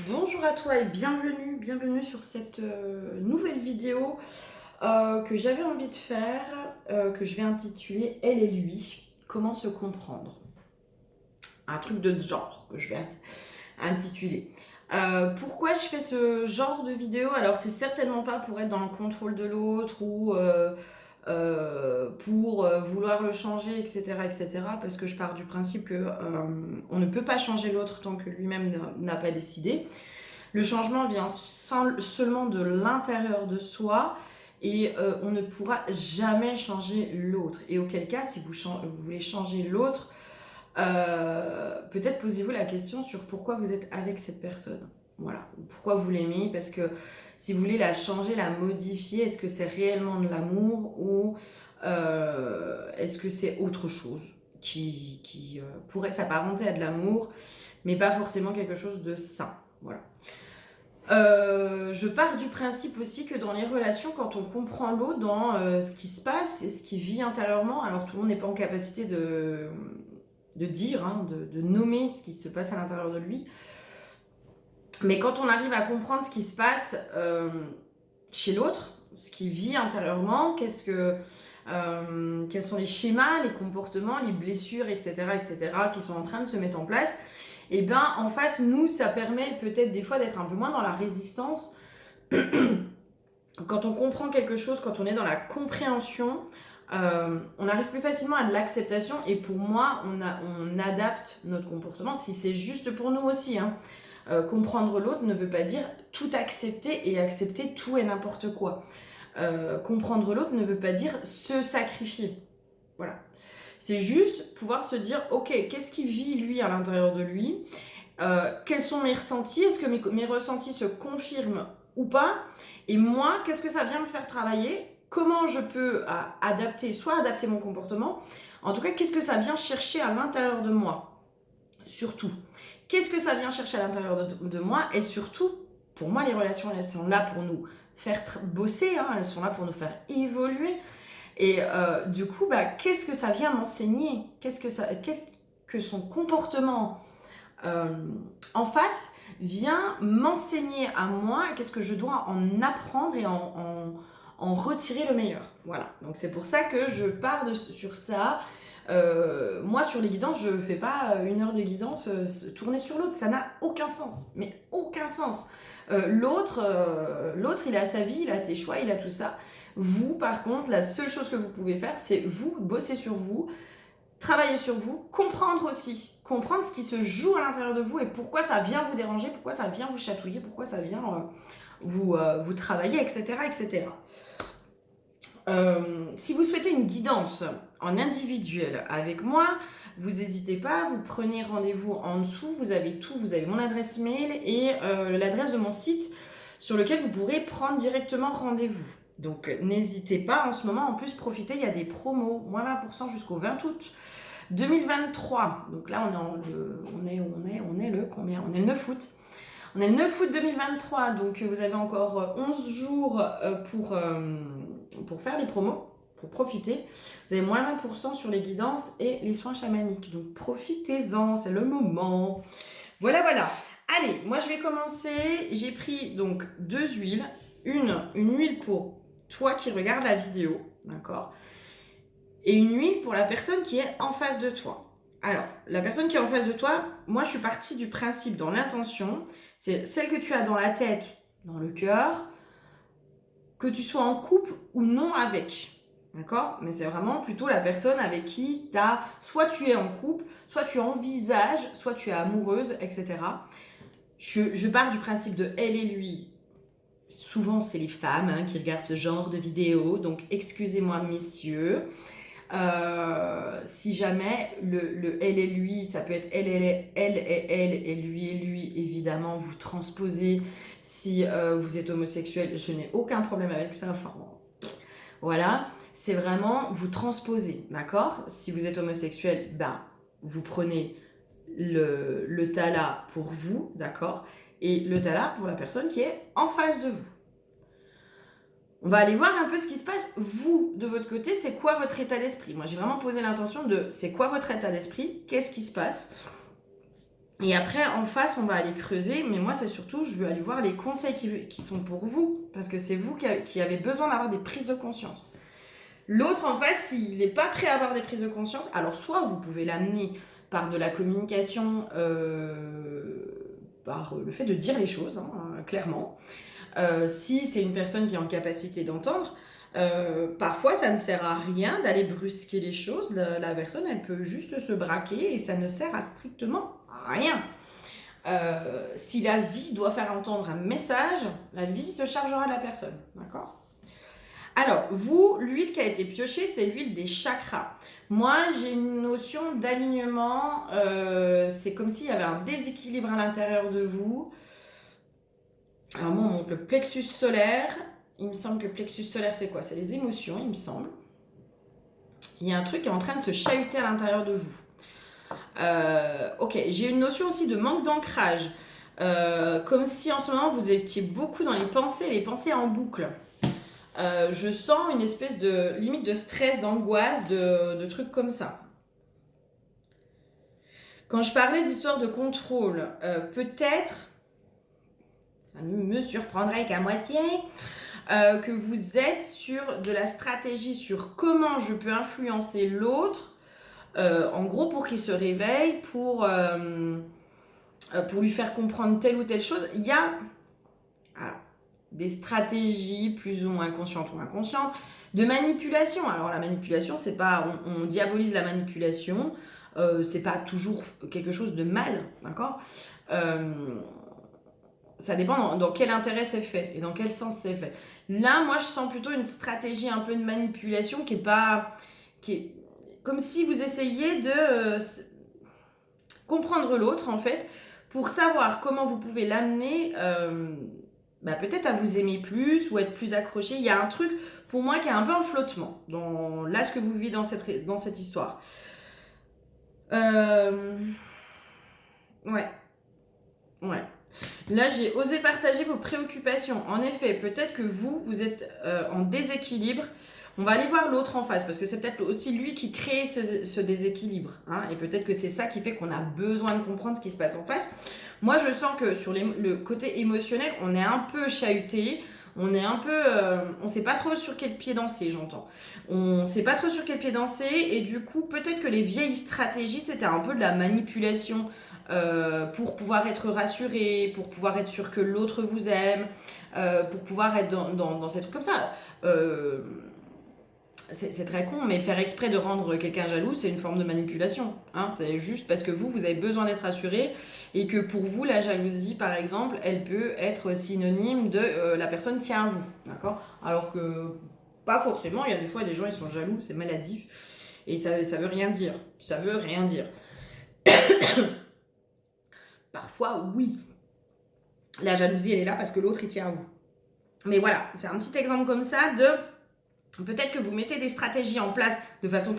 Bonjour à toi et bienvenue sur cette nouvelle vidéo que j'avais envie de faire, que je vais intituler Elle et lui, comment se comprendre. Un truc de ce genre que je vais intituler. Pourquoi je fais ce genre de vidéo? Alors c'est certainement pas pour être dans le contrôle de l'autre ou pour vouloir le changer, etc., etc., parce que je pars du principe que on ne peut pas changer l'autre tant que lui-même n'a pas décidé. Le changement vient seulement de l'intérieur de soi et on ne pourra jamais changer l'autre. Et auquel cas, si vous voulez changer l'autre, peut-être posez-vous la question sur pourquoi vous êtes avec cette personne. Voilà. Pourquoi vous l'aimez. Parce que si vous voulez la changer, la modifier, est-ce que c'est réellement de l'amour ou est-ce que c'est autre chose qui pourrait s'apparenter à de l'amour, mais pas forcément quelque chose de sain. Voilà. Je pars du principe aussi que dans les relations, quand on comprend l'autre dans ce qui se passe et ce qu'il vit intérieurement, alors tout le monde n'est pas en capacité de dire, hein, de nommer ce qui se passe à l'intérieur de lui, mais quand on arrive à comprendre ce qui se passe chez l'autre, ce qu'il vit intérieurement, quels sont les schémas, les comportements, les blessures, etc., etc., qui sont en train de se mettre en place, et bien en face, nous, ça permet peut-être des fois d'être un peu moins dans la résistance. Quand on comprend quelque chose, quand on est dans la compréhension, on arrive plus facilement à de l'acceptation, et pour moi, on adapte notre comportement, si c'est juste pour nous aussi, hein. Comprendre l'autre ne veut pas dire tout accepter et accepter tout et n'importe quoi. Comprendre l'autre ne veut pas dire se sacrifier. Voilà. C'est juste pouvoir se dire, ok, qu'est-ce qu'il vit lui à l'intérieur de lui, quels sont mes ressentis, est-ce que mes ressentis se confirment ou pas, et moi, qu'est-ce que ça vient me faire travailler, comment je peux adapter mon comportement, en tout cas, qu'est-ce que ça vient chercher à l'intérieur de moi, surtout. Qu'est-ce que ça vient chercher à l'intérieur de moi, et surtout, pour moi, les relations, elles sont là pour nous faire bosser, hein, elles sont là pour nous faire évoluer, et du coup, qu'est-ce que ça vient m'enseigner, qu'est-ce que son comportement euh, en face vient m'enseigner à moi, qu'est-ce que je dois en apprendre et en retirer le meilleur. Voilà, donc c'est pour ça que je pars sur ça. Moi, sur les guidances, je fais pas 1 heure de guidance tourner sur l'autre, ça n'a aucun sens, mais aucun sens. L'autre, il a sa vie, il a ses choix, il a tout ça. Vous, par contre, la seule chose que vous pouvez faire, c'est vous bosser sur vous, travailler sur vous, comprendre ce qui se joue à l'intérieur de vous et pourquoi ça vient vous déranger, pourquoi ça vient vous chatouiller, pourquoi ça vient vous travailler, etc., etc. Si vous souhaitez une guidance en individuel avec moi, vous n'hésitez pas, vous prenez rendez-vous en dessous, vous avez tout, vous avez mon adresse mail et l'adresse de mon site sur lequel vous pourrez prendre directement rendez-vous. Donc n'hésitez pas, en ce moment, en plus, profitez, il y a des promos, moins 20% jusqu'au 20 août 2023. Donc là, on est le combien? On est le 9 août. On est le 9 août 2023, donc vous avez encore 11 jours pour faire les promos, pour profiter. Vous avez moins 20% sur les guidances et les soins chamaniques. Donc profitez-en, c'est le moment. Voilà, voilà. Allez, moi je vais commencer. J'ai pris donc 2 huiles. Une huile pour toi qui regarde la vidéo, d'accord? Et une huile pour la personne qui est en face de toi. Alors, la personne qui est en face de toi, moi je suis partie du principe dans l'intention, c'est celle que tu as dans la tête, dans le cœur, que tu sois en couple ou non avec. D'accord? Mais c'est vraiment plutôt la personne avec qui soit tu es en couple, soit tu envisages, soit tu es amoureuse, etc. Je pars du principe de elle et lui. Souvent, c'est les femmes, hein, qui regardent ce genre de vidéos, donc excusez-moi, messieurs. Si jamais le elle et lui, ça peut être elle et lui, évidemment, vous transposez. Si vous êtes homosexuel, je n'ai aucun problème avec ça. Enfin, voilà, c'est vraiment vous transposez, d'accord? Si vous êtes homosexuel, vous prenez le tala pour vous, d'accord? Et le tala pour la personne qui est en face de vous. On va aller voir un peu ce qui se passe. Vous, de votre côté, c'est quoi votre état d'esprit? Moi, j'ai vraiment posé l'intention de c'est quoi votre état d'esprit? Qu'est-ce qui se passe? Et après, en face, on va aller creuser. Mais moi, c'est surtout, je veux aller voir les conseils qui sont pour vous. Parce que c'est vous qui avez besoin d'avoir des prises de conscience. L'autre, en face, s'il n'est pas prêt à avoir des prises de conscience, alors soit vous pouvez l'amener par de la communication, par le fait de dire les choses, hein, clairement. Si c'est une personne qui est en capacité d'entendre, parfois ça ne sert à rien d'aller brusquer les choses. La personne, elle peut juste se braquer et ça ne sert à strictement rien. Si la vie doit faire entendre un message, la vie se chargera de la personne, d'accord ? Alors, vous, l'huile qui a été piochée, c'est l'huile des chakras. Moi, j'ai une notion d'alignement. C'est comme s'il y avait un déséquilibre à l'intérieur de vous. Alors, moi, on montre le plexus solaire. Il me semble que le plexus solaire, c'est quoi? C'est les émotions, il me semble. Il y a un truc qui est en train de se chahuter à l'intérieur de vous. Ok, j'ai une notion aussi de manque d'ancrage. Comme si en ce moment, vous étiez beaucoup dans les pensées en boucle. Je sens une espèce de limite de stress, d'angoisse, de trucs comme ça. Quand je parlais d'histoire de contrôle, peut-être, ça ne me surprendrait qu'à moitié, que vous êtes sur de la stratégie sur comment je peux influencer l'autre, en gros pour qu'il se réveille, pour lui faire comprendre telle ou telle chose. Il y a des stratégies plus ou moins conscientes ou inconscientes de manipulation. Alors la manipulation, c'est pas, on diabolise la manipulation, c'est pas toujours quelque chose de mal, d'accord ? Ça dépend dans quel intérêt c'est fait et dans quel sens c'est fait. Là, moi, je sens plutôt une stratégie un peu de manipulation qui est comme si vous essayiez de comprendre l'autre, en fait, pour savoir comment vous pouvez l'amener peut-être à vous aimer plus ou être plus accroché. Il y a un truc, pour moi, qui est un peu en flottement dans là, ce que vous vivez dans cette histoire. Ouais. Là, j'ai osé partager vos préoccupations. En effet, peut-être que vous êtes en déséquilibre. On va aller voir l'autre en face, parce que c'est peut-être aussi lui qui crée ce déséquilibre. Hein, et peut-être que c'est ça qui fait qu'on a besoin de comprendre ce qui se passe en face. Moi, je sens que sur le côté émotionnel, on est un peu chahuté. On est un peu... on sait pas trop sur quel pied danser, j'entends. On sait pas trop sur quel pied danser. Et du coup, peut-être que les vieilles stratégies, c'était un peu de la manipulation pour pouvoir être rassuré, pour pouvoir être sûr que l'autre vous aime, pour pouvoir être dans ces trucs comme ça. C'est très con, mais faire exprès de rendre quelqu'un jaloux, c'est une forme de manipulation. Hein. C'est juste parce que vous avez besoin d'être rassuré et que pour vous, la jalousie, par exemple, elle peut être synonyme de la personne tient à vous. D'accord ? Alors que pas forcément, il y a des fois des gens ils sont jaloux, c'est maladif et ça veut rien dire. Ça veut rien dire. Parfois, oui. La jalousie, elle est là parce que l'autre, il tient à vous. Mais voilà, c'est un petit exemple comme ça de... Peut-être que vous mettez des stratégies en place de façon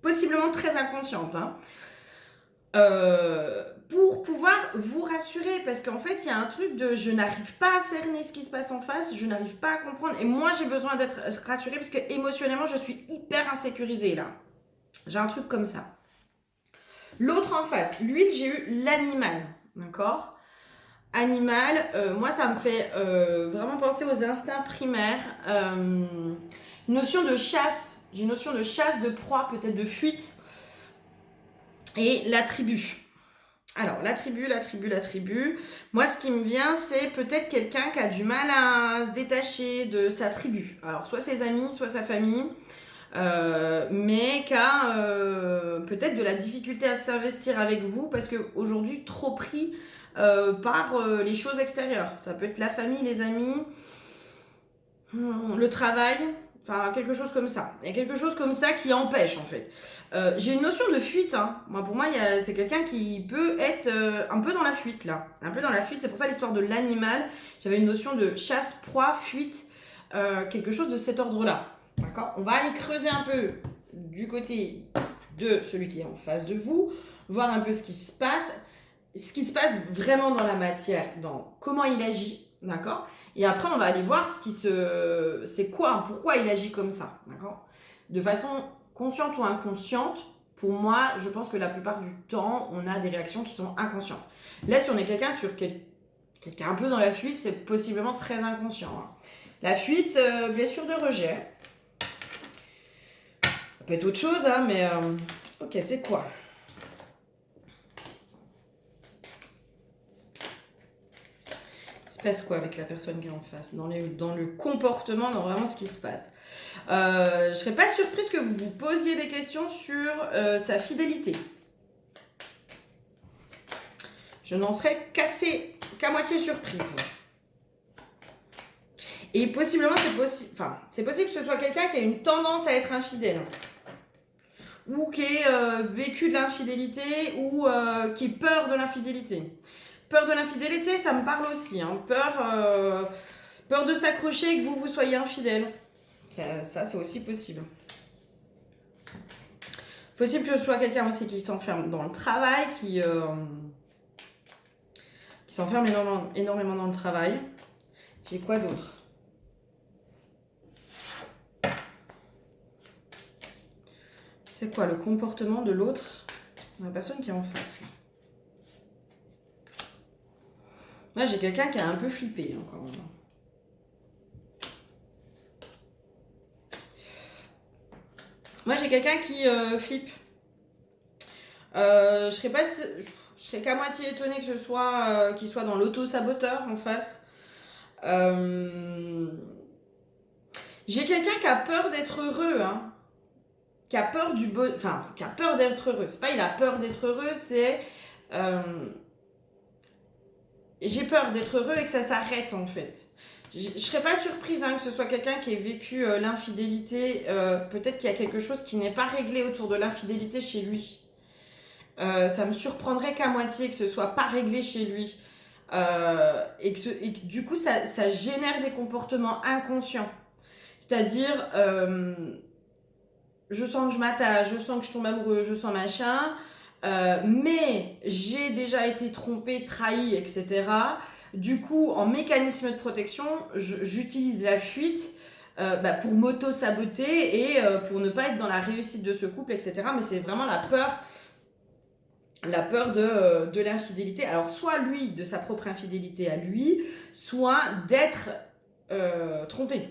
possiblement très inconsciente. Hein, pour pouvoir vous rassurer. Parce qu'en fait, il y a un truc de je n'arrive pas à cerner ce qui se passe en face, je n'arrive pas à comprendre. Et moi, j'ai besoin d'être rassurée parce que émotionnellement, je suis hyper insécurisée là. J'ai un truc comme ça. L'autre en face, l'huile, j'ai eu l'animal. D'accord ? Animal, moi ça me fait vraiment penser aux instincts primaires. Notion de chasse, j'ai une notion de chasse, de proie, peut-être de fuite. Et la tribu. Alors, la tribu. Moi, ce qui me vient, c'est peut-être quelqu'un qui a du mal à se détacher de sa tribu. Alors, soit ses amis, soit sa famille. Mais qui a peut-être de la difficulté à s'investir avec vous parce qu'aujourd'hui, trop pris par les choses extérieures. Ça peut être la famille, les amis, le travail, enfin quelque chose comme ça. Il y a quelque chose comme ça qui empêche en fait. J'ai une notion de fuite. Hein. Moi, pour moi, c'est quelqu'un qui peut être un peu dans la fuite là. Un peu dans la fuite, c'est pour ça l'histoire de l'animal. J'avais une notion de chasse, proie, fuite, quelque chose de cet ordre-là. D'accord ? On va aller creuser un peu du côté de celui qui est en face de vous, voir un peu ce qui se passe vraiment dans la matière, dans comment il agit, d'accord ? Et après, on va aller voir c'est quoi, pourquoi il agit comme ça, d'accord ? De façon consciente ou inconsciente, pour moi, je pense que la plupart du temps, on a des réactions qui sont inconscientes. Là, si on est quelqu'un qui est un peu dans la fuite, c'est possiblement très inconscient. Hein. La fuite, blessure de rejet. Ça peut être autre chose, hein, mais ok, c'est quoi? Il se passe quoi avec la personne qui est en face, dans le comportement, dans vraiment ce qui se passe. Je ne serais pas surprise que vous vous posiez des questions sur sa fidélité. Je n'en serais qu'à moitié surprise. Et possiblement, c'est possible que ce soit quelqu'un qui a une tendance à être infidèle. Ou qui ait vécu de l'infidélité, ou qui ait peur de l'infidélité. Peur de l'infidélité, ça me parle aussi. Hein. Peur de s'accrocher et que vous soyez infidèle. Ça c'est aussi possible. Possible que ce soit quelqu'un aussi qui s'enferme dans le travail, qui s'enferme énormément dans le travail. J'ai quoi d'autre? C'est quoi le comportement de l'autre, la personne qui est en face? Là, j'ai quelqu'un qui a un peu flippé encore. Moi, j'ai quelqu'un qui flippe. Je serais qu'à moitié étonnée que qu'il soit dans l'auto-saboteur en face. J'ai quelqu'un qui a peur d'être heureux, hein. Qui a peur qui a peur d'être heureux. C'est pas il a peur d'être heureux, c'est j'ai peur d'être heureux et que ça s'arrête en fait. Je serais pas surprise hein, que ce soit quelqu'un qui ait vécu l'infidélité. Peut-être qu'il y a quelque chose qui n'est pas réglé autour de l'infidélité chez lui. Ça me surprendrait qu'à moitié que ce soit pas réglé chez lui. Et que du coup, ça génère des comportements inconscients. C'est-à-dire, je sens que je m'attache, je sens que je tombe amoureux, je sens machin, mais j'ai déjà été trompée, trahie, etc. Du coup, en mécanisme de protection, j'utilise la fuite pour m'auto-saboter et pour ne pas être dans la réussite de ce couple, etc. Mais c'est vraiment la peur de l'infidélité. Alors, soit lui, de sa propre infidélité à lui, soit d'être trompé.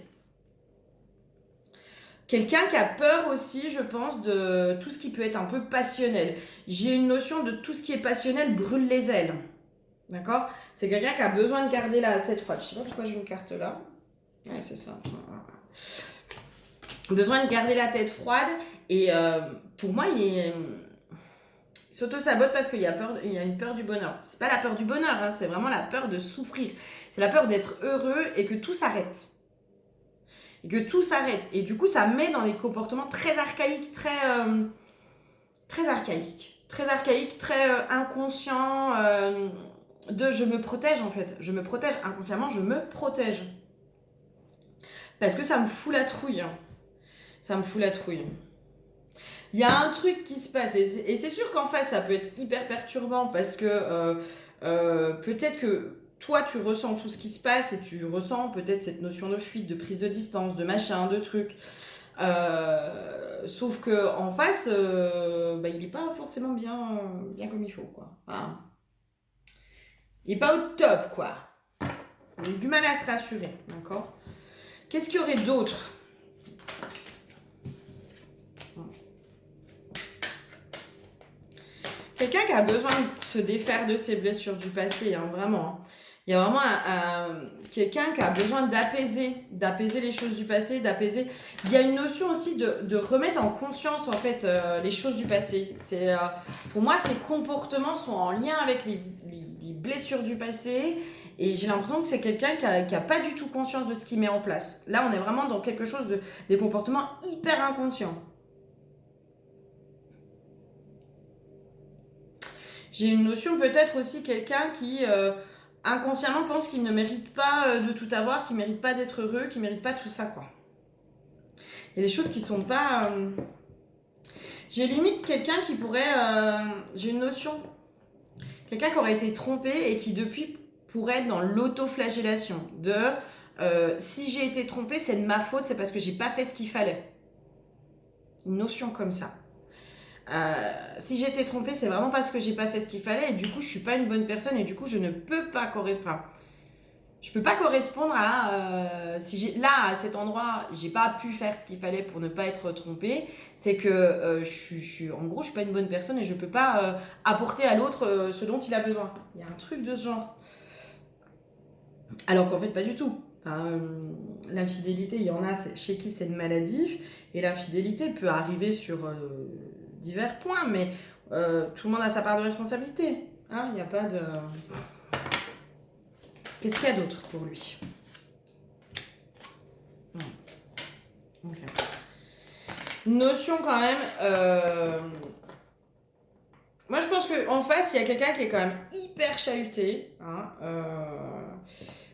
Quelqu'un qui a peur aussi, je pense, de tout ce qui peut être un peu passionnel. J'ai une notion de tout ce qui est passionnel brûle les ailes. D'accord? C'est quelqu'un qui a besoin de garder la tête froide. Je sais pas pourquoi j'ai une carte là. Ouais, c'est ça. Besoin de garder la tête froide. Et pour moi, il s'auto-sabote parce qu'il y a une peur du bonheur. C'est pas la peur du bonheur, hein, c'est vraiment la peur de souffrir. C'est la peur d'être heureux et que tout s'arrête. Et du coup, ça met dans des comportements très archaïques, très archaïques, très inconscients. Je me protège en fait. Je me protège inconsciemment, je me protège. Parce que ça me fout la trouille. Ça me fout la trouille. Il y a un truc qui se passe, et c'est sûr qu'en face, ça peut être hyper perturbant parce que peut-être que toi, tu ressens tout ce qui se passe et tu ressens peut-être cette notion de fuite, de prise de distance, de machin, de trucs. Sauf qu'en face, il n'est pas forcément bien comme il faut, quoi. Enfin, il n'est pas au top, quoi. Il a du mal à se rassurer, d'accord? Qu'est-ce qu'il y aurait d'autre? Quelqu'un qui a besoin de se défaire de ses blessures du passé, hein, vraiment. Il y a vraiment quelqu'un qui a besoin d'apaiser les choses du passé, d'apaiser. Il y a une notion aussi de remettre en conscience en fait les choses du passé. Pour moi, ces comportements sont en lien avec les blessures du passé. Et j'ai l'impression que c'est quelqu'un qui a pas du tout conscience de ce qu'il met en place. Là, on est vraiment dans quelque chose des comportements hyper inconscients. J'ai une notion peut-être aussi quelqu'un qui inconsciemment pense qu'il ne mérite pas de tout avoir, qu'il ne mérite pas d'être heureux, qu'il ne mérite pas tout ça, quoi. Il y a des choses qui sont pas... J'ai limite quelqu'un qui pourrait... J'ai une notion. Quelqu'un qui aurait été trompé et qui depuis pourrait être dans l'autoflagellation. Si j'ai été trompé, c'est de ma faute, c'est parce que j'ai pas fait ce qu'il fallait. Une notion comme ça. Si j'ai été trompée, c'est vraiment parce que j'ai pas fait ce qu'il fallait et du coup, je suis pas une bonne personne et du coup, je ne peux pas correspondre. Enfin, je peux pas correspondre à si j'ai là à cet endroit, j'ai pas pu faire ce qu'il fallait pour ne pas être trompée. C'est que en gros, je suis pas une bonne personne et je peux pas apporter à l'autre ce dont il a besoin. Il y a un truc de ce genre. Alors qu'en fait, pas du tout. Enfin, l'infidélité, il y en a chez qui c'est une maladie et l'infidélité peut arriver sur divers points, mais tout le monde a sa part de responsabilité. Hein, il n'y a pas de. Qu'est-ce qu'il y a d'autre pour lui? Okay. Notion quand même. Moi, je pense qu'en face, il y a quelqu'un qui est quand même hyper chahuté. Hein,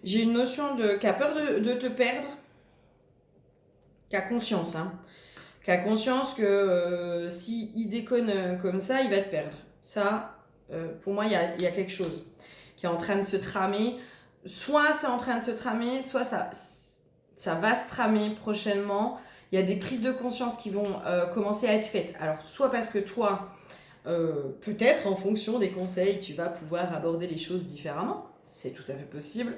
j'ai une notion qui a peur de te perdre, qui a conscience, hein, qui a conscience que s'il déconne comme ça, il va te perdre. Ça, pour moi, il y a quelque chose qui est en train de se tramer. Soit c'est en train de se tramer, soit ça va se tramer prochainement. Il y a des prises de conscience qui vont commencer à être faites. Alors, soit parce que toi, peut-être en fonction des conseils, tu vas pouvoir aborder les choses différemment. C'est tout à fait possible.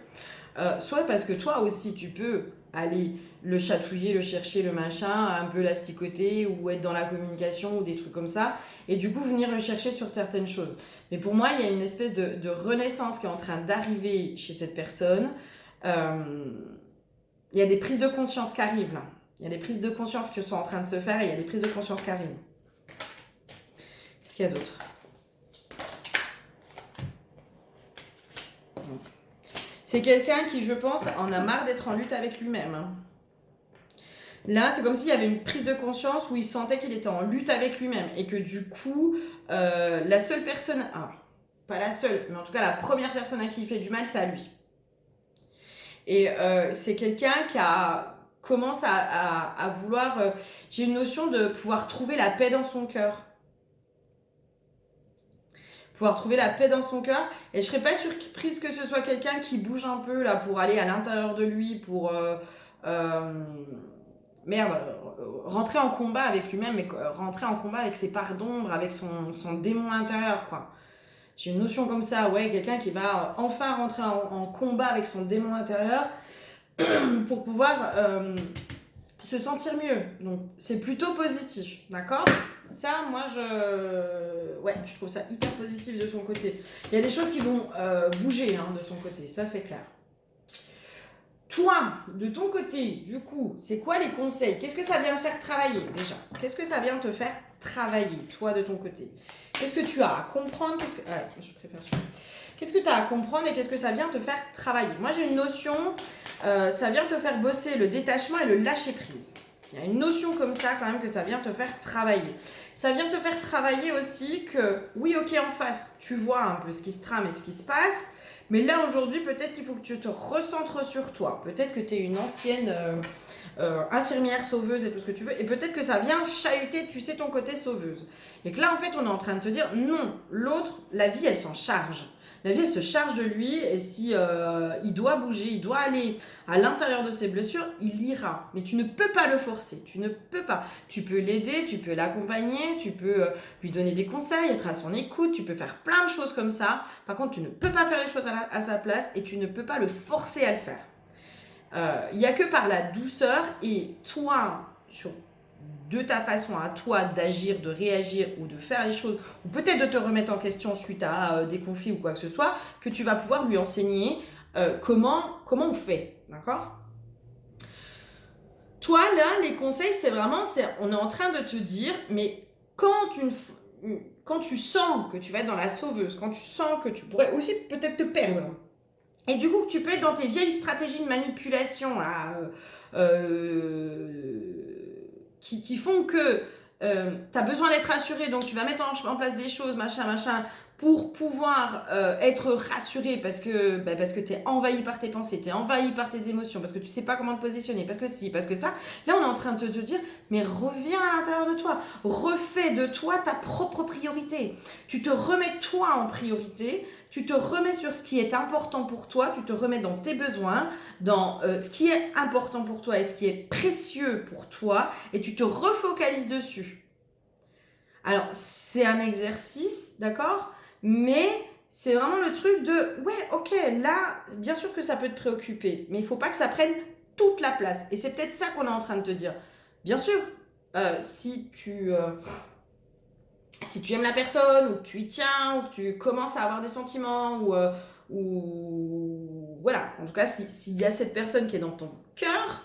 Soit parce que toi aussi, tu peux aller le chatouiller, le chercher, le machin, un peu l'asticoter ou être dans la communication ou des trucs comme ça. Et du coup, venir le chercher sur certaines choses. Mais pour moi, il y a une espèce de renaissance qui est en train d'arriver chez cette personne. Il y a des prises de conscience qui arrivent là. Il y a des prises de conscience qui sont en train de se faire et il y a des prises de conscience qui arrivent. Qu'est-ce qu'il y a d'autre? C'est quelqu'un qui, je pense, en a marre d'être en lutte avec lui-même. Là, c'est comme s'il y avait une prise de conscience où il sentait qu'il était en lutte avec lui-même et que du coup, la seule personne, pas la seule, mais en tout cas la première personne à qui il fait du mal, c'est à lui. Et c'est quelqu'un qui commence à vouloir... j'ai une notion de pouvoir trouver la paix dans son cœur. Pouvoir trouver la paix dans son cœur. Et je serais pas surprise que ce soit quelqu'un qui bouge un peu là pour aller à l'intérieur de lui, pour rentrer en combat avec lui-même, mais rentrer en combat avec ses parts d'ombre, avec son démon intérieur, quoi. J'ai une notion comme ça, ouais, quelqu'un qui va enfin rentrer en combat avec son démon intérieur pour pouvoir se sentir mieux. Donc c'est plutôt positif, d'accord? Ça, moi, je trouve ça hyper positif de son côté. Il y a des choses qui vont bouger hein, de son côté, ça c'est clair. Toi, de ton côté, du coup, c'est quoi les conseils? Qu'est-ce que ça vient te faire travailler déjà? Qu'est-ce que ça vient te faire travailler, toi, de ton côté? Qu'est-ce que tu as à comprendre? Je préfère celui-là. Qu'est-ce que tu as à comprendre et qu'est-ce que ça vient te faire travailler? Moi, j'ai une notion, ça vient te faire bosser le détachement et le lâcher-prise. Il y a une notion comme ça, quand même, que ça vient te faire travailler. Ça vient te faire travailler aussi que, oui, ok, en face, tu vois un peu ce qui se trame et ce qui se passe, mais là, aujourd'hui, peut-être qu'il faut que tu te recentres sur toi. Peut-être que tu es une ancienne infirmière sauveuse et tout ce que tu veux, et peut-être que ça vient chahuter, tu sais, ton côté sauveuse. Et que là, en fait, on est en train de te dire, non, l'autre, la vie, elle s'en charge. La vie, elle se charge de lui et si il doit bouger, il doit aller à l'intérieur de ses blessures, il ira. Mais tu ne peux pas le forcer, tu ne peux pas. Tu peux l'aider, tu peux l'accompagner, tu peux lui donner des conseils, être à son écoute, tu peux faire plein de choses comme ça. Par contre, tu ne peux pas faire les choses à sa place et tu ne peux pas le forcer à le faire. Il n'y a que par la douceur et toi, de ta façon à toi d'agir, de réagir ou de faire les choses, ou peut-être de te remettre en question suite à des conflits ou quoi que ce soit, que tu vas pouvoir lui enseigner comment on fait, d'accord? Toi, là, les conseils, c'est vraiment, on est en train de te dire, mais quand tu sens que tu vas être dans la sauveuse, quand tu sens que tu pourrais aussi peut-être te perdre, et du coup que tu peux être dans tes vieilles stratégies de manipulation, là, qui font que tu as besoin d'être rassuré, donc tu vas mettre en place des choses, machin, pour pouvoir être rassuré parce que tu es envahi par tes pensées, tu es envahi par tes émotions, parce que tu sais pas comment te positionner, parce que si, parce que ça. Là, on est en train de te dire, mais reviens à l'intérieur de toi, refais de toi ta propre priorité. Tu te remets toi en priorité, tu te remets sur ce qui est important pour toi, tu te remets dans tes besoins, dans ce qui est important pour toi et ce qui est précieux pour toi, et tu te refocalises dessus. Alors, c'est un exercice, d'accord? Mais c'est vraiment le truc de, ouais, ok, là, bien sûr que ça peut te préoccuper, mais il faut pas que ça prenne toute la place. Et c'est peut-être ça qu'on est en train de te dire. Bien sûr, si tu aimes la personne, ou que tu y tiens, ou que tu commences à avoir des sentiments, ou voilà, en tout cas, s'il y a cette personne qui est dans ton cœur,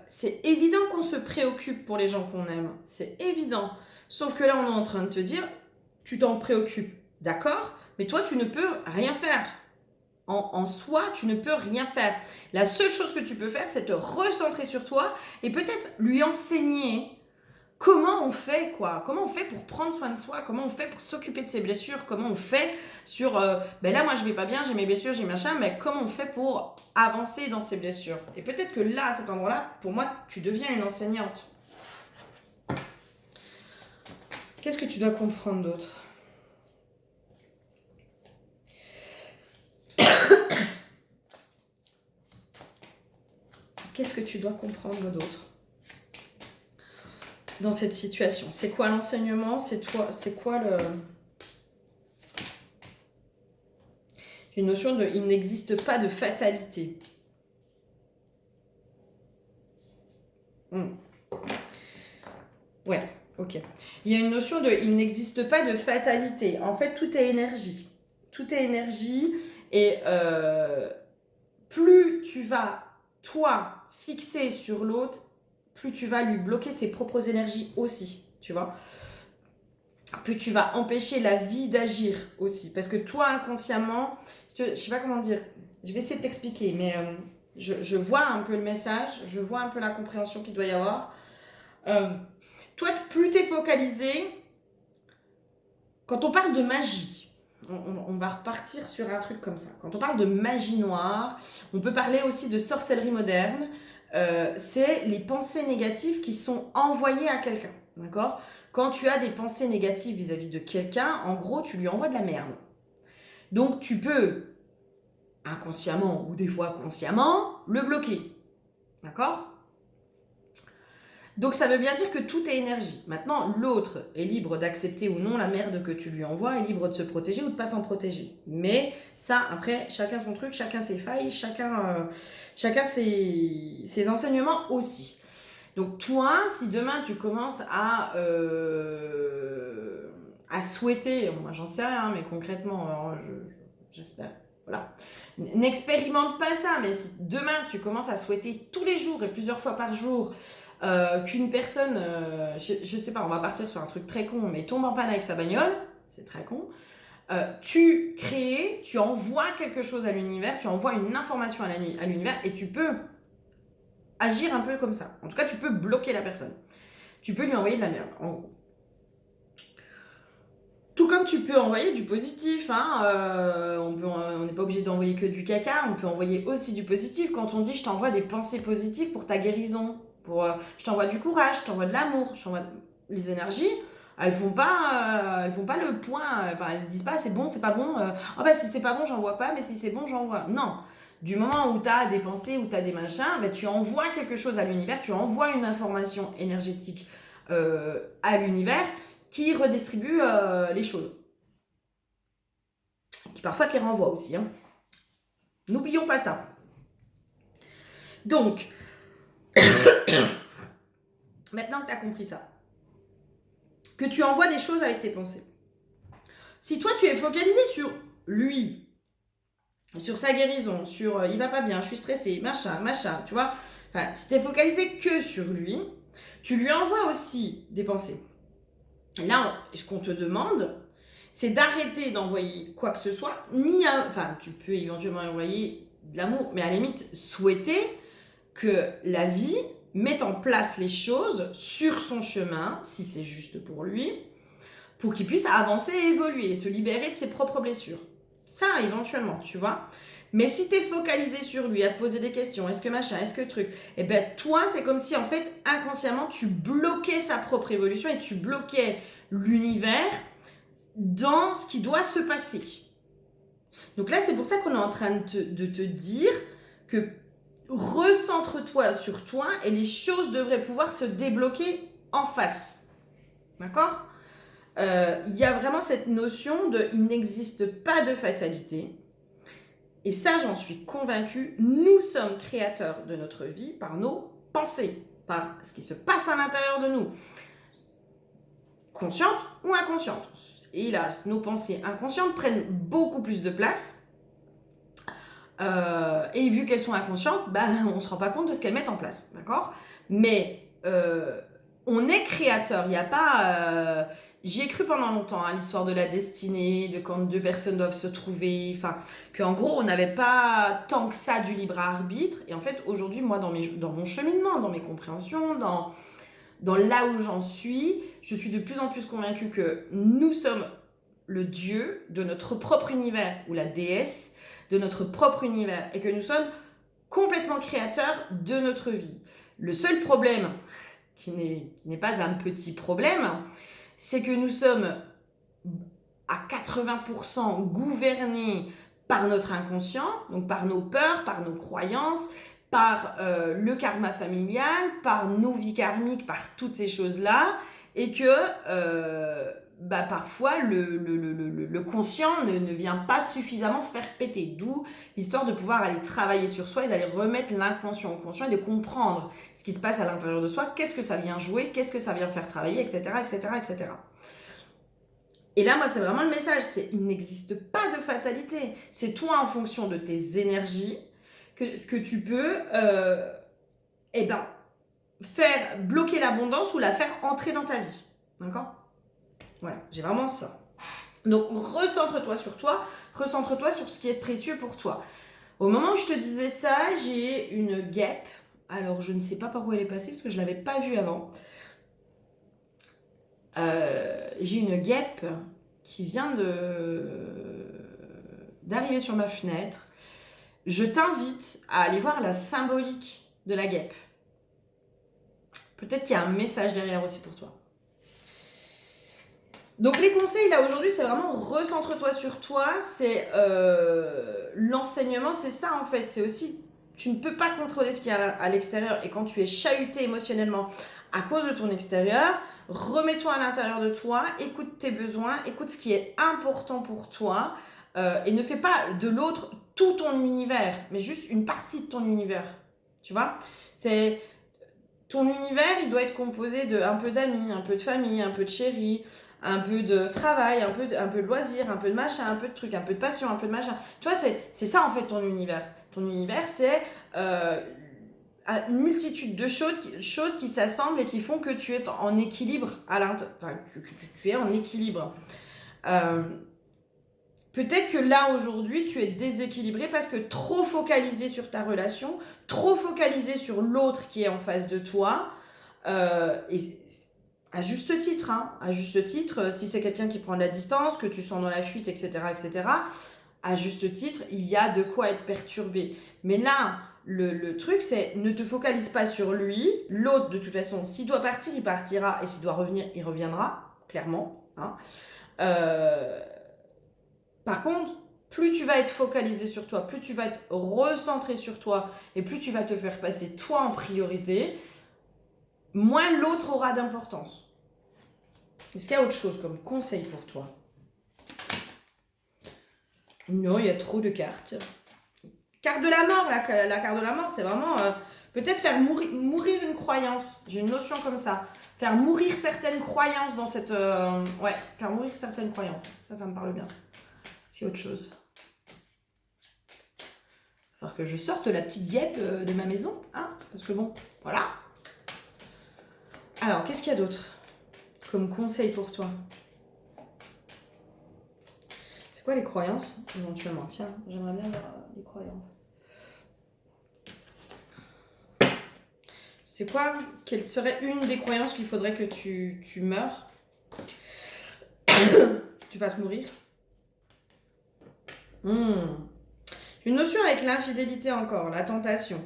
c'est évident qu'on se préoccupe pour les gens qu'on aime. C'est évident. Sauf que là, on est en train de te dire, tu t'en préoccupes, d'accord? Mais toi, tu ne peux rien faire. En soi, tu ne peux rien faire. La seule chose que tu peux faire, c'est te recentrer sur toi et peut-être lui enseigner comment on fait, quoi. Comment on fait pour prendre soin de soi, comment on fait pour s'occuper de ses blessures, comment on fait sur, ben là, moi, je vais pas bien, j'ai mes blessures, j'ai machin, mais comment on fait pour avancer dans ces blessures. Et peut-être que là, à cet endroit-là, pour moi, tu deviens une enseignante. Qu'est-ce que tu dois comprendre d'autre? Qu'est-ce que tu dois comprendre d'autre dans cette situation? C'est quoi l'enseignement? C'est quoi le... Une notion de... Il n'existe pas de fatalité. Ouais, ok. Il y a une notion de... Il n'existe pas de fatalité. En fait, tout est énergie. Tout est énergie. Et plus tu vas, toi, fixer sur l'autre, plus tu vas lui bloquer ses propres énergies aussi, tu vois. Plus tu vas empêcher la vie d'agir aussi. Parce que toi, inconsciemment, je sais pas comment dire, je vais essayer de t'expliquer, mais je vois un peu le message, je vois un peu la compréhension qu'il doit y avoir. Toi, plus tu es focalisé, quand on parle de magie, on va repartir sur un truc comme ça. Quand on parle de magie noire, on peut parler aussi de sorcellerie moderne. C'est les pensées négatives qui sont envoyées à quelqu'un, d'accord? Quand tu as des pensées négatives vis-à-vis de quelqu'un, en gros, tu lui envoies de la merde. Donc, tu peux, inconsciemment ou des fois consciemment, le bloquer, d'accord? Donc ça veut bien dire que tout est énergie. Maintenant, l'autre est libre d'accepter ou non la merde que tu lui envoies, est libre de se protéger ou de pas s'en protéger. Mais ça, après, chacun son truc, chacun ses failles, chacun ses enseignements aussi. Donc toi, si demain tu commences à souhaiter, moi j'en sais rien, mais concrètement, j'espère, voilà. N'expérimente pas ça, mais si demain tu commences à souhaiter tous les jours et plusieurs fois par jour qu'une personne, je sais pas, on va partir sur un truc très con, mais tombe en panne avec sa bagnole, c'est très con, tu crées, tu envoies quelque chose à l'univers, tu envoies une information à l'univers et tu peux agir un peu comme ça. En tout cas, tu peux bloquer la personne. Tu peux lui envoyer de la merde, en gros. Tout comme tu peux envoyer du positif, hein, on n'est pas obligé d'envoyer que du caca, on peut envoyer aussi du positif. Quand on dit je t'envoie des pensées positives pour ta guérison, je t'envoie du courage, je t'envoie de l'amour, je t'envoie les énergies, elles font pas le point, enfin elles disent pas c'est bon, c'est pas bon, oh bah si c'est pas bon j'envoie pas, mais si c'est bon j'envoie. Non, du moment où tu as des pensées, où tu as des machins, bah, tu envoies quelque chose à l'univers, tu envoies une information énergétique à l'univers qui redistribue les choses. Qui parfois te les renvoie aussi. Hein. N'oublions pas ça. Donc, maintenant que tu as compris ça, que tu envoies des choses avec tes pensées. Si toi tu es focalisé sur lui, sur sa guérison, sur il va pas bien, je suis stressée, machin, tu vois, enfin, si tu es focalisé que sur lui, tu lui envoies aussi des pensées. Là, ce qu'on te demande, c'est d'arrêter d'envoyer quoi que ce soit, enfin, tu peux éventuellement envoyer de l'amour, mais à la limite, souhaiter que la vie mette en place les choses sur son chemin, si c'est juste pour lui, pour qu'il puisse avancer et évoluer, et se libérer de ses propres blessures. Ça, éventuellement, tu vois. Mais si tu es focalisé sur lui, à te poser des questions, est-ce que machin, est-ce que truc, et ben toi, c'est comme si en fait, inconsciemment, tu bloquais sa propre évolution et tu bloquais l'univers dans ce qui doit se passer. Donc là, c'est pour ça qu'on est en train de te dire que recentre-toi sur toi et les choses devraient pouvoir se débloquer en face. D'accord ? il y a vraiment cette notion de il n'existe pas de fatalité. Et ça, j'en suis convaincue, nous sommes créateurs de notre vie par nos pensées, par ce qui se passe à l'intérieur de nous, conscientes ou inconscientes. Hélas, nos pensées inconscientes prennent beaucoup plus de place. Et vu qu'elles sont inconscientes, on ne se rend pas compte de ce qu'elles mettent en place, d'accord? Mais on est créateur, il n'y a pas... J'y ai cru pendant longtemps, hein, l'histoire de la destinée, de quand deux personnes doivent se trouver, enfin, qu'en gros, on n'avait pas tant que ça du libre arbitre. Et en fait, aujourd'hui, moi, dans mon cheminement, dans mes compréhensions, dans là où j'en suis, je suis de plus en plus convaincue que nous sommes le Dieu de notre propre univers, ou la déesse de notre propre univers, et que nous sommes complètement créateurs de notre vie. Le seul problème, qui n'est pas un petit problème, c'est que nous sommes à 80% gouvernés par notre inconscient, donc par nos peurs, par nos croyances, par le karma familial, par nos vies karmiques, par toutes ces choses-là, et que parfois le conscient ne vient pas suffisamment faire péter. D'où l'histoire de pouvoir aller travailler sur soi et d'aller remettre l'inconscient au conscient et de comprendre ce qui se passe à l'intérieur de soi, qu'est-ce que ça vient jouer, qu'est-ce que ça vient faire travailler, etc., etc., etc. Et là, moi, c'est vraiment le message, c'est il n'existe pas de fatalité. C'est toi, en fonction de tes énergies, que tu peux faire bloquer l'abondance ou la faire entrer dans ta vie. D'accord? Voilà, j'ai vraiment ça. Donc, recentre-toi sur toi, recentre-toi sur ce qui est précieux pour toi. Au moment où je te disais ça, j'ai une guêpe. Alors, je ne sais pas par où elle est passée, parce que je ne l'avais pas vue avant. J'ai une guêpe qui vient d'arriver sur ma fenêtre. Je t'invite à aller voir la symbolique de la guêpe. Peut-être qu'il y a un message derrière aussi pour toi. Donc les conseils là aujourd'hui, c'est vraiment recentre-toi sur toi. C'est l'enseignement, c'est ça en fait. C'est aussi, tu ne peux pas contrôler ce qu'il y a à l'extérieur. Et quand tu es chahuté émotionnellement à cause de ton extérieur, remets-toi à l'intérieur de toi, écoute tes besoins, écoute ce qui est important pour toi. Et ne fais pas de l'autre tout ton univers, mais juste une partie de ton univers. Tu vois, c'est ton univers, il doit être composé de un peu d'amis, un peu de famille, un peu de chéris, un peu de travail, un peu de loisirs, un peu de machin, un peu de trucs, un peu de passion, un peu de machin. Tu vois, c'est ça en fait ton univers. Ton univers, c'est une multitude de choses qui s'assemblent et qui font que tu es en équilibre à l'intérieur. Enfin, que tu es en équilibre. Peut-être que là, aujourd'hui, tu es déséquilibré parce que trop focalisé sur ta relation, trop focalisé sur l'autre qui est en face de toi, et à juste titre, à juste titre, si c'est quelqu'un qui prend de la distance, que tu sens dans la fuite, etc., etc., à juste titre, il y a de quoi être perturbé. Mais là, le truc, c'est ne te focalise pas sur lui. L'autre, de toute façon, s'il doit partir, il partira, et s'il doit revenir, il reviendra, clairement. Par contre, plus tu vas être focalisé sur toi, plus tu vas être recentré sur toi, et plus tu vas te faire passer toi en priorité, moins l'autre aura d'importance. Est-ce qu'il y a autre chose comme conseil pour toi? Non, il y a trop de cartes. Carte de la mort, la carte de la mort, c'est vraiment peut-être faire mourir une croyance. J'ai une notion comme ça. Faire mourir certaines croyances dans cette... faire mourir certaines croyances. Ça me parle bien. Est-ce qu'il y a autre chose? Il va falloir que je sorte la petite guêpe de ma maison, parce que bon, voilà. Alors, qu'est-ce qu'il y a d'autre comme conseil pour toi? C'est quoi les croyances, éventuellement? Tiens, j'aimerais bien voir les croyances. C'est quoi? Quelle serait une des croyances qu'il faudrait que tu meurs? Tu fasses mourir? Une notion avec l'infidélité encore, la tentation.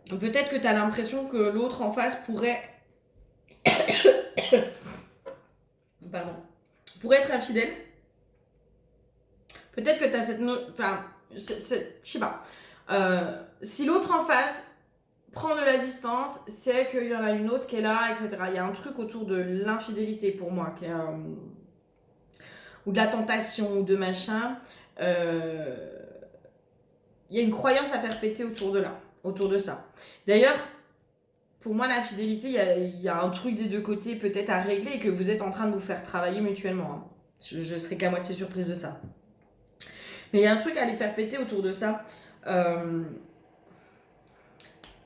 Peut-être que tu as l'impression que l'autre en face pourrait... pourrait être infidèle. Peut-être que tu as cette... je sais pas. Si l'autre en face prendre de la distance, c'est qu'il y en a une autre qui est là, etc. Il y a un truc autour de l'infidélité pour moi, ou de la tentation, ou de machin. Il y a une croyance à faire péter autour de ça. D'ailleurs, pour moi, l'infidélité, il y a un truc des deux côtés peut-être à régler et que vous êtes en train de vous faire travailler mutuellement. Hein. Je serais qu'à moitié surprise de ça. Mais il y a un truc à les faire péter autour de ça.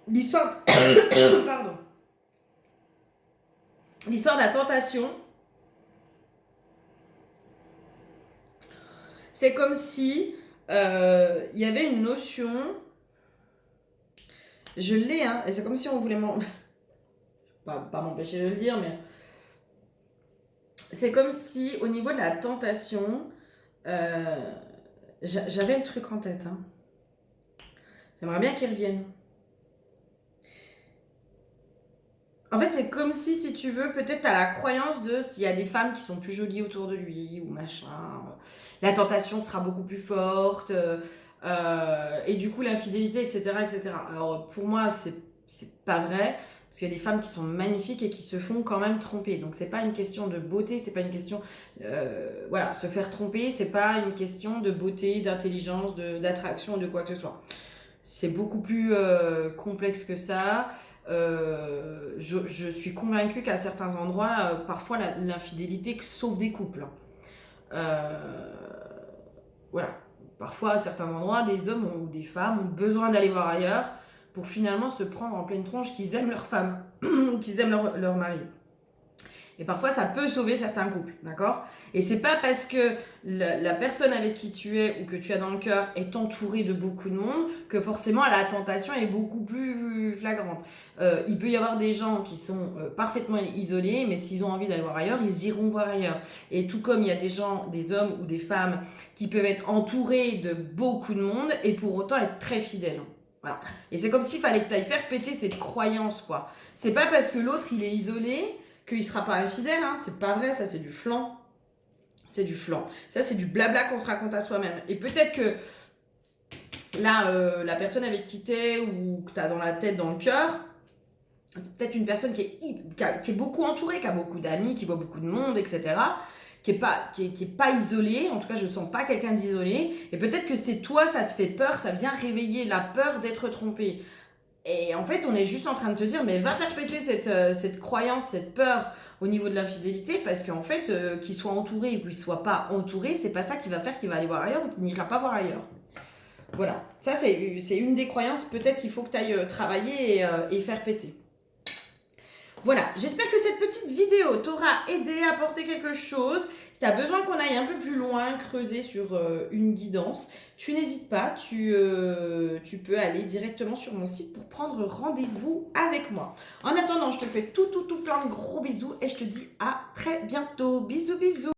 L'histoire... Pardon. L'histoire de la tentation, c'est comme si il y avait une notion... Je l'ai, hein, et c'est comme si on voulait pas m'empêcher de le dire, mais c'est comme si au niveau de la tentation, j'avais le truc en tête. Hein. J'aimerais bien qu'il revienne. En fait, c'est comme si tu veux, peut-être t'as la croyance de s'il y a des femmes qui sont plus jolies autour de lui ou machin, la tentation sera beaucoup plus forte, et du coup l'infidélité, etc., etc. Alors pour moi, c'est pas vrai, parce qu'il y a des femmes qui sont magnifiques et qui se font quand même tromper. Donc c'est pas une question de beauté, c'est pas une question, voilà, se faire tromper, c'est pas une question de beauté, d'intelligence, d'attraction, de quoi que ce soit. C'est beaucoup plus complexe que ça. Je suis convaincue qu'à certains endroits, parfois l'infidélité sauve des couples. Euh, voilà. Parfois, à certains endroits, des hommes ou des femmes ont besoin d'aller voir ailleurs pour finalement se prendre en pleine tronche qu'ils aiment leur femme ou qu'ils aiment leur mari. Et parfois, ça peut sauver certains couples, d'accord? Et c'est pas parce que la personne avec qui tu es ou que tu as dans le cœur est entourée de beaucoup de monde que forcément la tentation est beaucoup plus flagrante. Il peut y avoir des gens qui sont parfaitement isolés, mais s'ils ont envie d'aller voir ailleurs, ils iront voir ailleurs. Et tout comme il y a des gens, des hommes ou des femmes qui peuvent être entourés de beaucoup de monde et pour autant être très fidèles. Voilà. Et c'est comme s'il fallait que tu ailles faire péter cette croyance, quoi. C'est pas parce que l'autre il est isolé qu'il sera pas infidèle, hein. C'est pas vrai, ça c'est du flan. C'est du flan. Ça c'est du blabla qu'on se raconte à soi-même. Et peut-être que là, la personne avec qui t'es ou que t'as dans la tête, dans le cœur, c'est peut-être une personne qui est beaucoup entourée, qui a beaucoup d'amis, qui voit beaucoup de monde, etc. Qui est pas isolée, en tout cas je sens pas quelqu'un d'isolé. Et peut-être que c'est toi, ça te fait peur, ça vient réveiller la peur d'être trompé. Et en fait, on est juste en train de te dire, mais va faire péter cette croyance, cette peur au niveau de l'infidélité, parce qu'en fait, qu'il soit entouré ou qu'il soit pas entouré, c'est pas ça qui va faire qu'il va aller voir ailleurs ou qu'il n'ira pas voir ailleurs. Voilà, ça c'est une des croyances peut-être qu'il faut que tu ailles travailler et faire péter. Voilà, j'espère que cette petite vidéo t'aura aidé, apporté quelque chose. Si tu as besoin qu'on aille un peu plus loin, creuser sur une guidance, tu n'hésites pas, tu peux aller directement sur mon site pour prendre rendez-vous avec moi. En attendant, je te fais tout plein de gros bisous et je te dis à très bientôt. Bisous, bisous.